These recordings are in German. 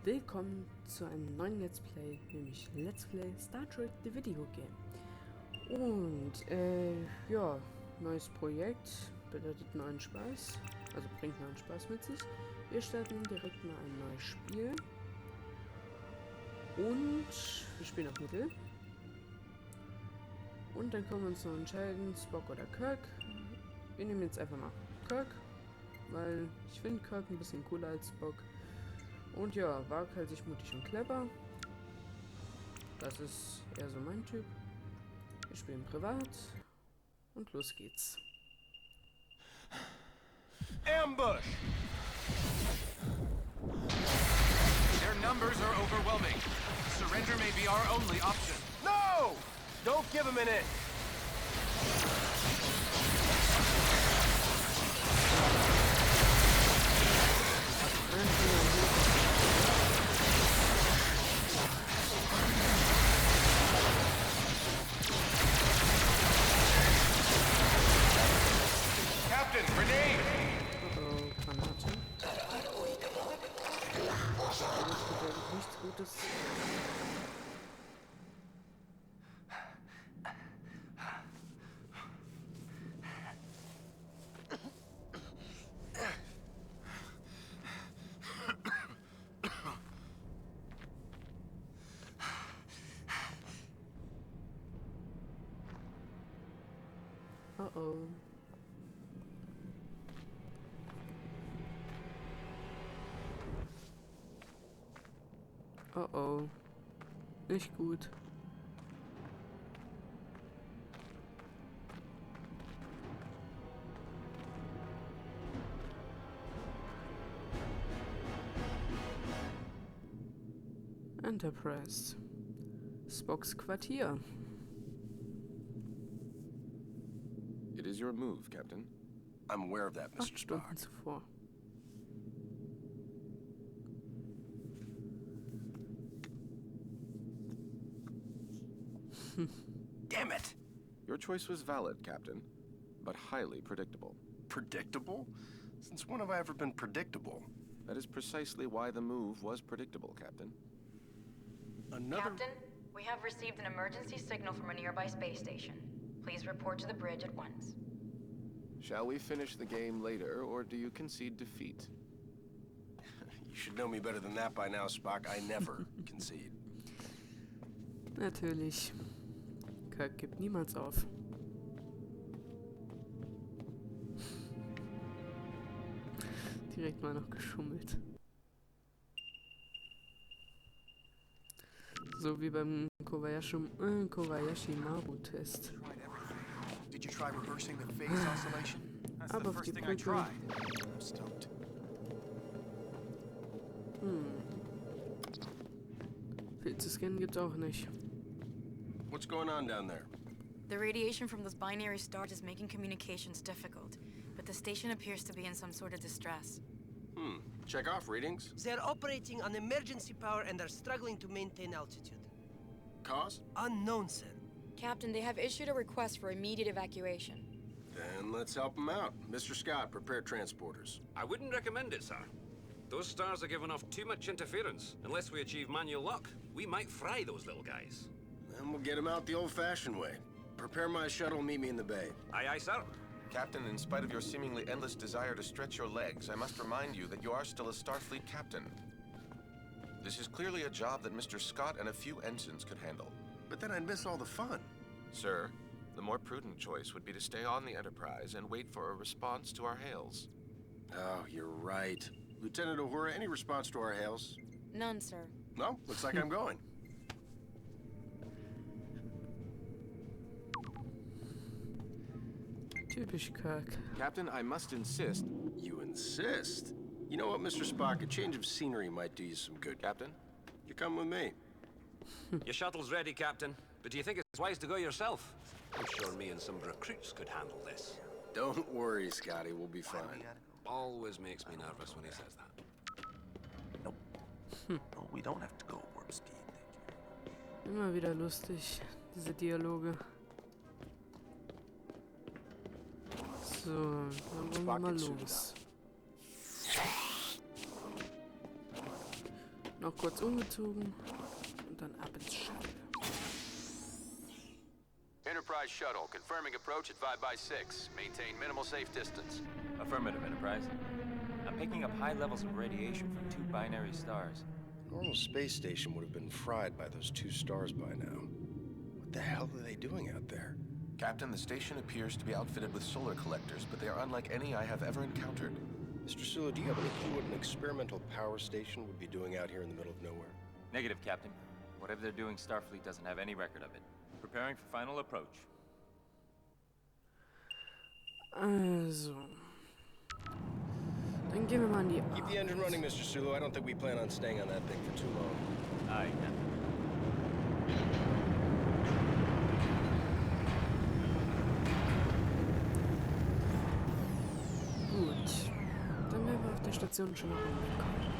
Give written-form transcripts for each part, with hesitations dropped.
Willkommen zu einem neuen Let's Play, nämlich Let's Play Star Trek The Video Game. Und, ja, neues Projekt bedeutet neuen Spaß, also bringt neuen Spaß mit sich. Wir starten direkt mal ein neues Spiel. Und wir spielen auf Mittel. Und dann können wir uns noch entscheiden, Spock oder Kirk. Wir nehmen jetzt einfach mal Kirk, weil ich finde Kirk ein bisschen cooler als Spock. Und ja, waghalsig, mutig und clever. Das ist eher so mein Typ. Wir spielen privat. Und los geht's. Ambush! Their numbers are overwhelming. Surrender may be our only option. No! Don't give them an inch! Captain, grenade! Oh, Granate. Das bedeutet nichts Gutes. Oh oh. Oh oh. Nicht gut. Enterprise. Spocks Quartier. It is your move, Captain. I'm aware of that, 8 Mr. Stunden Spock. zuvor. Damn it! Your choice was valid, Captain, but highly predictable. Predictable? Since when have I ever been predictable? That is precisely why the move was predictable, Captain. Another... Captain, we have received an emergency signal from a nearby space station. Please report to the bridge at once. Shall we finish the game later, or do you concede defeat? You should know me better than that by now, Spock. I never concede. Natürlich. Kirk gibt niemals auf. Direkt mal noch geschummelt. So wie beim Kobayashi Maru-Test. Did you try reversing the phase oscillation? That's Aber the auf first die thing I Brücke. tried. I'm stoked. Viel zu scannen gibt's auch nicht. What's going on down there? The radiation from those binary stars is making communications difficult, but the station appears to be in some sort of distress. Check off readings. They're operating on emergency power and are struggling to maintain altitude. Cause? Unknown, sir. Captain, they have issued a request for immediate evacuation. Then let's help them out. Mr. Scott, prepare transporters. I wouldn't recommend it, sir. Those stars are giving off too much interference. Unless we achieve manual lock, we might fry those little guys. Then we'll get them out the old-fashioned way. Prepare my shuttle, meet me in the bay. Aye, aye, sir. Captain, in spite of your seemingly endless desire to stretch your legs, I must remind you that you are still a Starfleet captain. This is clearly a job that Mr. Scott and a few ensigns could handle. But then I'd miss all the fun. Sir, the more prudent choice would be to stay on the Enterprise and wait for a response to our hails. Oh, you're right. Lieutenant Uhura, any response to our hails? None, sir. No, looks like I'm going. Typisch Kirk. Captain, I must insist. You insist? You know what, Mr. Spock? A change of scenery might do you some good. Captain? You come with me. Your shuttle's ready, Captain. But do you think it's wise to go yourself? I'm sure me and some recruits could handle this. Don't worry, Scotty. We'll be fine. Always makes me nervous when he says that. Nope. No, we don't have to go warp skiing. Immer wieder lustig, diese Dialoge. So, dann wollen wir mal los. Noch kurz umgezogen und dann ab ins Shuttle. Enterprise shuttle, confirming approach at 5x6. Maintain minimal safe distance. Affirmative, Enterprise. I'm picking up high levels of radiation from 2 binary stars. A normal space station would have been fried by those 2 stars by now. What the hell are they doing out there? Captain, the station appears to be outfitted with solar collectors, but they are unlike any I have ever encountered. Mr. Sulu, do you have any clue what an experimental power station would be doing out here in the middle of nowhere? Negative, Captain. Whatever they're doing, Starfleet doesn't have any record of it. Preparing for final approach. Also. Dann gehen wir mal an die Keep the engine running, Mr. Sulu. I don't think we plan on staying on that thing for too long. Aye, Captain. Gut. Dann werden wir auf der Station schon mal rumkommen.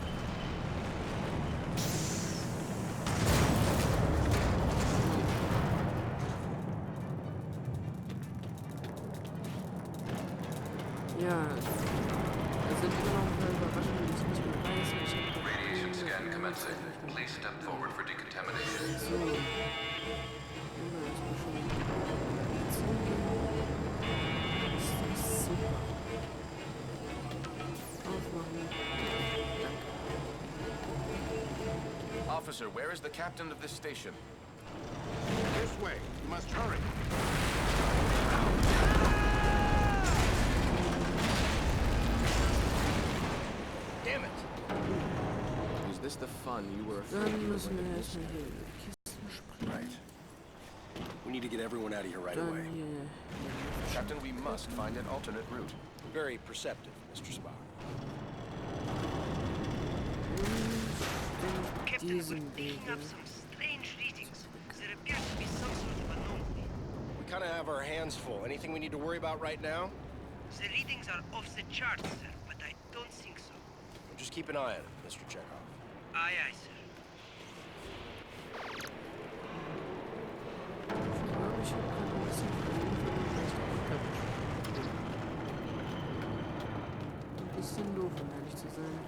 Ja, da sind immer noch ein paar Überraschungen, die ich nicht mehr weiß. Radiation scan commencing. Please step forward for decontamination. So. Ja, erstmal schon das ist super. Aufmachen. Danke. Officer, where is the captain of this station? This way. You must hurry. Damn it! Is this the fun you were afraid Dann müssen wir erstmal hier über die Kisten springen. Right. We need to get everyone out of here right Dann away. hier. Captain, we must find an alternate route. Very perceptive, Mr. Spock. Captain, we're Diesen picking Weg. up some strange readings. There appears to be some sort of anomaly. We kind of have our hands full. Anything we need to worry about right now? The readings are off the charts, sir, but I don't think so. Well, just keep an eye on it, Mr. Chekhov. Aye, aye, sir. Ich glaube, ich habe gerade ein bisschen ein bisschen doof, um ehrlich zu sein.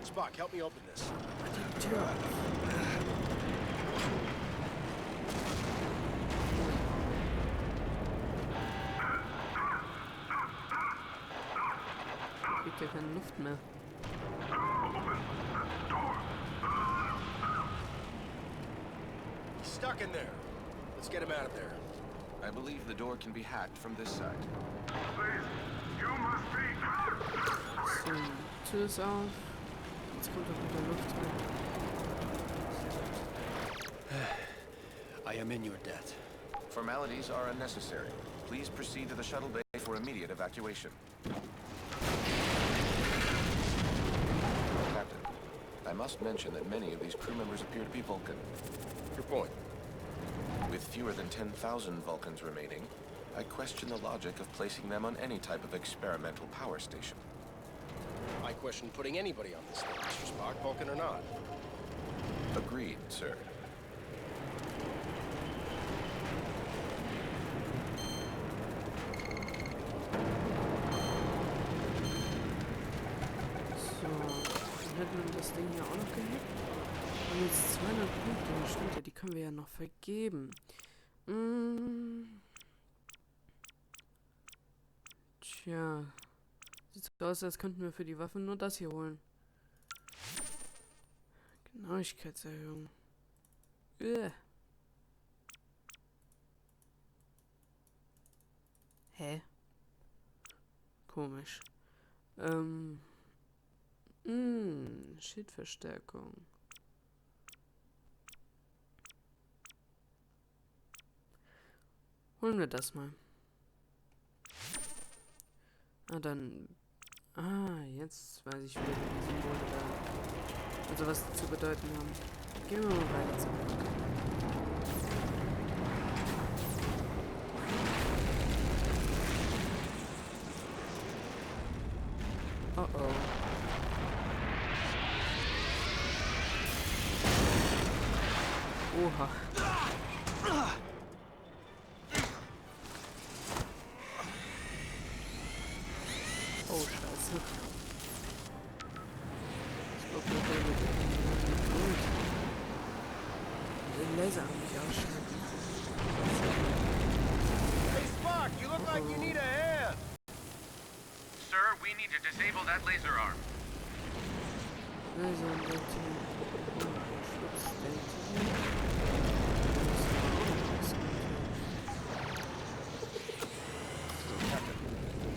Spock, help me open this. Die Tür. Kriegt ja keine Luft mehr. He's stuck in there. Let's get him out of there. I believe the door can be hacked from this side. So, Tür ist auf. Jetzt kommt auch wieder Luft rein. I am in your debt. Formalities are unnecessary. Please proceed to the shuttle bay for immediate evacuation. Captain, I must mention that many of these crew members appear to be Vulcan. Your point. With fewer than 10,000 Vulcans remaining, I question the logic of placing them on any type of experimental power station. I question putting anybody on this thing, Mr. Spock, Vulcan or not. Agreed, sir. So, dann hätten wir das Ding hier auch noch gehackt. Und jetzt 200 Punkte, stimmt ja, die können wir ja noch vergeben. Tja. Sieht so aus, als könnten wir für die Waffen nur das hier holen. Genauigkeitserhöhung. Hä? Komisch. Schildverstärkung. Holen wir das mal. Dann... jetzt weiß ich wieder, wie die Symbole da... Also was sie zu bedeuten haben. Gehen wir mal weiter zurück. Oh oh. Oha. Oh, scheiße. Ich glaube, wir können mit Laser nicht ausschalten. Hey, Spock, you look like you need a hand. Sir, we need to disable that laser arm. Laser und Deltine. Schutz Deltine. Captain,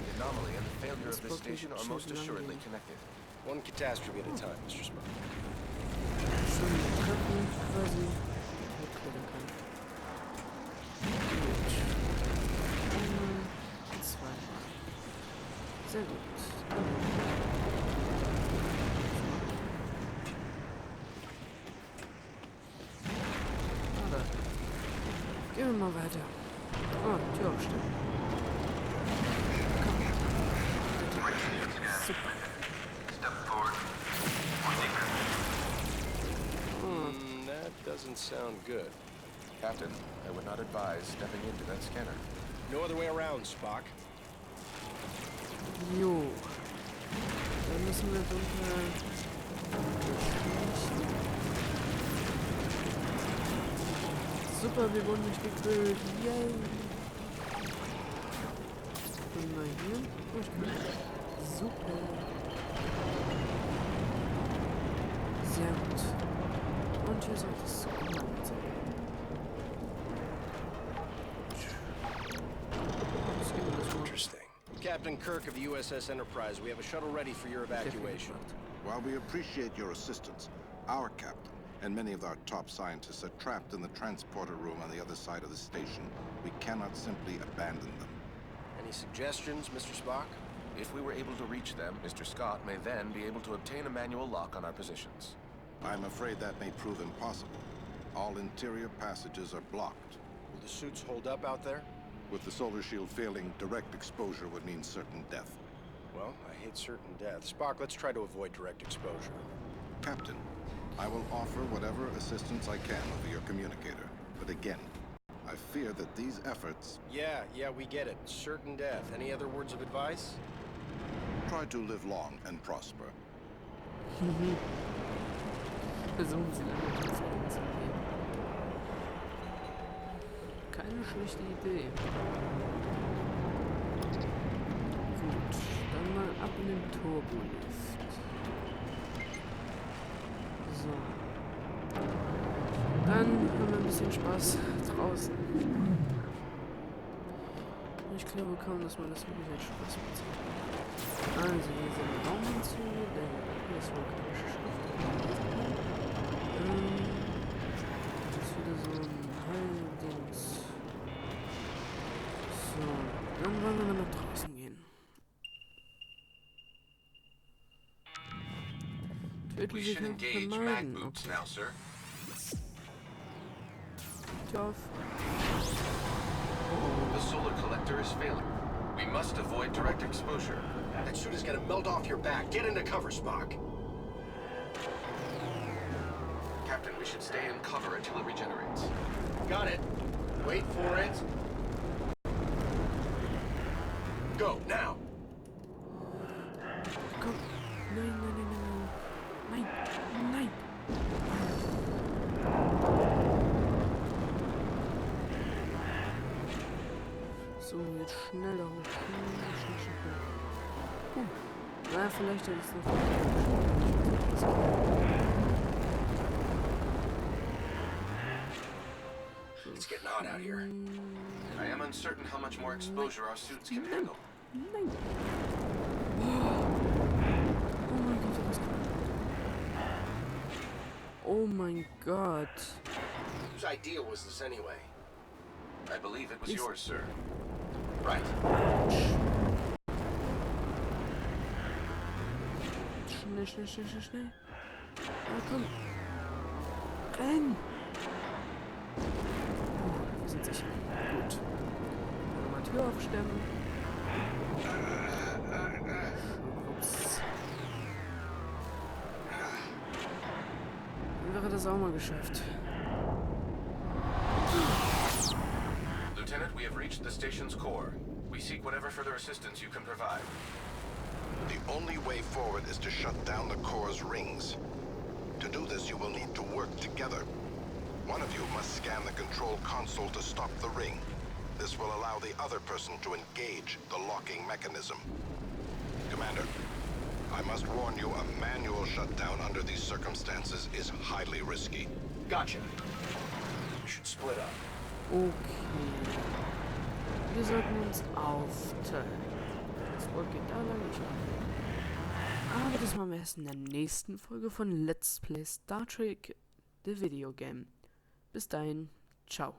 the anomaly and the failure of this station are most assuredly connected. One catastrophe at a time, Mr. Spock. Schon mit Treppen quasi hochklettern kann. Gut. Einmal, zweimal. Sehr gut. Aber gehen wir mal weiter. Oh, Tür aufstellen. Super. That doesn't sound good. Captain, I would not advise stepping into that scanner. No other way around, Spock. Jo. Dann müssen wir drunter durchschleichen. Super, wir wurden nicht gekillt. Yay. Und mal hier. Durchgekillt. Super. Sehr gut. Und hier sollte es gelandet sein. Interesting. Captain Kirk of the USS Enterprise, we have a shuttle ready for your evacuation. While we appreciate your assistance, our captain and many of our top scientists are trapped in the transporter room on the other side of the station. We cannot simply abandon them. Any suggestions, Mr. Spock? If we were able to reach them, Mr. Scott may then be able to obtain a manual lock on our positions. I'm afraid that may prove impossible. All interior passages are blocked. Will the suits hold up out there? With the solar shield failing, direct exposure would mean certain death. Well, I hate certain death. Spock, let's try to avoid direct exposure. Captain, I will offer whatever assistance I can over your communicator. But again, I fear that these efforts... Yeah, we get it. Certain death. Any other words of advice? Try to live long and prosper. Versuchen Sie lange Konsequenzen zu geben. Keine schlechte Idee. Gut, dann mal ab in den Turbolift. So. Dann haben wir ein bisschen Spaß draußen. Ich glaube kaum, dass man das wirklich als Spaß bezeichnet. Also hier sind Raumanzüge, hier ist vulkanische Schrift. Das ist wieder so ein Heildings. So, dann wollen wir mal nach draußen gehen. Tödliche Kämpfe vermeiden. Okay. Tür auf. The solar collector is failing. We must avoid direct exposure. That suit is gonna melt off your back. Get into cover, Spock. Captain, we should stay in cover until it regenerates. Got it. Wait for it. Go, now. Komm. Nein. Nein. So, jetzt schnell da hoch. Schnell. Na, vielleicht hätte ich es noch. It's getting hot out here. I am uncertain how much more exposure our suits can handle. Nein. Oh mein Gott, was Oh mein Gott. Whose idea was this anyway? I believe it was yours, sir. Right. Schnell. Na komm. Renn. Wir sind sicher. Gut. Mal Tür aufstemmen. Ups. Dann wäre das auch mal geschafft. Lieutenant, we have reached the station's core. We seek whatever further assistance you can provide. The only way forward is to shut down the core's rings. To do this, you will need to work together. One of you must scan the control console to stop the ring. This will allow the other person to engage the locking mechanism. Commander, I must warn you, a manual shutdown under these circumstances is highly risky. Gotcha. We should split up. Okay. Wir sollten uns aufteilen. Das Wort geht da lang, ich auch. Aber das machen wir erst in der nächsten Folge von Let's Play Star Trek, The Video Game. Bis dahin, ciao.